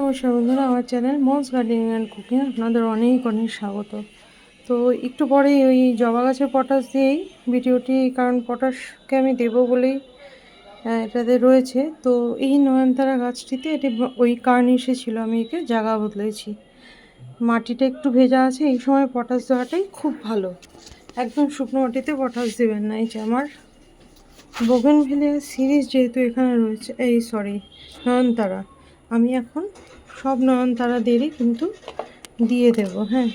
নমস্কার বন্ধুরা, আমার channel moms gardening and cooking আপনাদের অনেক অনেক স্বাগত। তো একটু পরেই ওই জবা গাছের পটাশ দিয়েই ভিডিওটি, কারণ পটাশকে আমি দেবো বলেই এটাতে রয়েছে। তো এই নয়নতারা গাছটিতে এটি ওই কার্নিশে ছিল, আমি একে জায়গা বদলেছি। মাটিটা একটু ভেজা আছে, এই সময় পটাশ দেওয়াটাই খুব ভালো। একদম শুকনো মাটিতে পটাশ দেবেন না। এই যে আমার বোগেনভিলিয়া সিরিজ যেহেতু এখানে রয়েছে, নয়নতারা, আমি এখন সব নয়নতারাদেরই কিন্তু দিয়ে দেব। হ্যাঁ,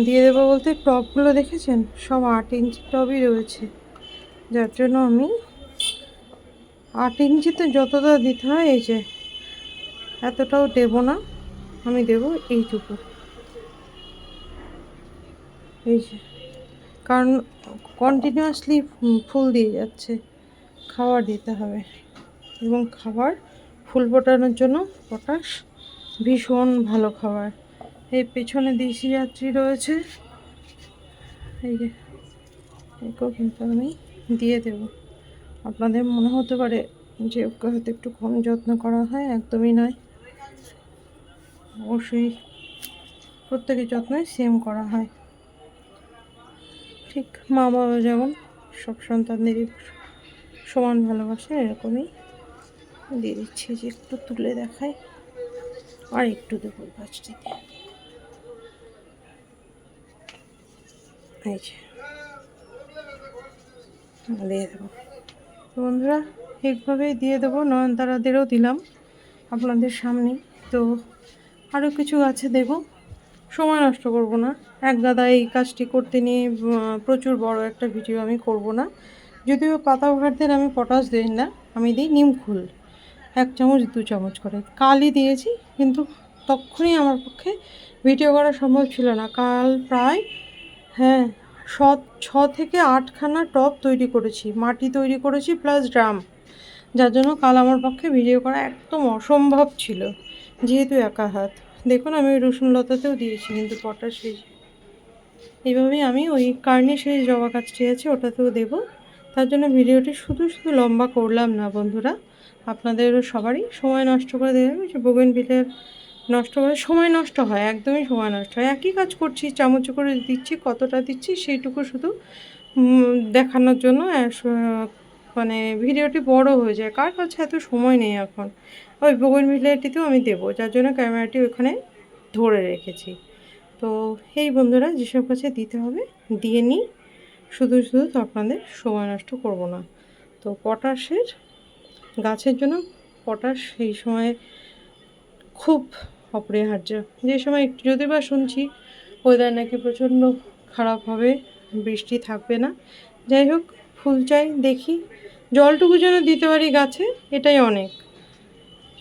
দিয়ে দেবো বলতে টবগুলো দেখেছেন, সব 8 ইঞ্চি টবই রয়েছে, যার জন্য আমি 8 ইঞ্চিতে যতটা দিতে হয়, এই যে এতটাও দেব না, আমি দেব এইটুকু। এই যে, কারণ কন্টিনিউয়াসলি ফুল দিয়ে যাচ্ছে, খাবার দিতে হবে, এবং খাবার ফুল ফোটানোর জন্য পটাশ ভীষণ ভালো খাবার। এই পেছনে দেশি যাত্রী রয়েছে, এই যে একেও কিন্তু আমি দিয়ে দেব। আপনাদের মনে হতে পারে যে ওকে হয়তো একটু কম যত্ন করা হয়, একদমই নয়। অবশ্যই প্রত্যেকের যত্নই সেম করা হয়, ঠিক মা বাবা যেমন সব সন্তানদেরই সমান ভালোবাসে, এরকমই দিয়ে দিচ্ছি। যে একটু তুলে দেখাই, আর একটু দেবো গাছটিতে। এই যে দিয়ে দেবো বন্ধুরা, এইভাবেই দিয়ে দেবো। নয়নতারাদেরও দিলাম আপনাদের সামনে। তো আরও কিছু গাছে দেবো, সময় নষ্ট করব না। এক গাদায় এই কাজটি করতে নিয়ে প্রচুর বড় একটা ভিডিও আমি করব না। যদিও পাতাবাহারদের আমি পটাশ দিই না, আমি দিই নিমখোল 1 চামচ 2 চামচ করে। কালই দিয়েছি, কিন্তু তখনই আমার পক্ষে ভিডিও করা সম্ভব ছিল না। কাল প্রায়, হ্যাঁ, 6 থেকে 8খানা টব তৈরি করেছি, মাটি তৈরি করেছি প্লাস ড্রাম, যার জন্য কাল আমার পক্ষে ভিডিও করা একদম অসম্ভব ছিল, যেহেতু একা হাত। দেখুন, আমি ওই রসুন লতাতেও দিয়েছি কিন্তু পটাশ। এইভাবেই আমি ওই কার্নিশে জবা গাছটি আছে ওটাতেও দেবো। তার জন্য ভিডিওটি শুধু শুধু লম্বা করলাম না বন্ধুরা, আপনাদের সবারই সময় নষ্ট করে দেবে। যে বোগেনভিলিয়ার নষ্ট করে সময় নষ্ট হয়, একদমই সময় নষ্ট হয়। একই কাজ করছি, চামচ করে দিচ্ছি, কতটা দিচ্ছি সেইটুকু শুধু দেখানোর জন্য মানে ভিডিওটি বড় হয়ে যায়। কার কাছে এত সময় নেই এখন। ওই বোগেনভিলিয়াটিতেও আমি দেবো, যার জন্য ক্যামেরাটি ওখানে ধরে রেখেছি। তো এই বন্ধুরা, যেসব গাছে দিতে হবে দিয়ে নিই, শুধু শুধু তো আপনাদের সময় নষ্ট করব না। তো পটাশের গাছের জন্য পটাশ এই সময় খুব অপরিহার্য। যে সময় একটু, যদি বা শুনছি ওয়েদার নাকি প্রচণ্ড খারাপ হবে, বৃষ্টি থাকবে না। যাই হোক, ফুল চাই, দেখি জলটুকু যেন দিতে পারি গাছে, এটাই অনেক।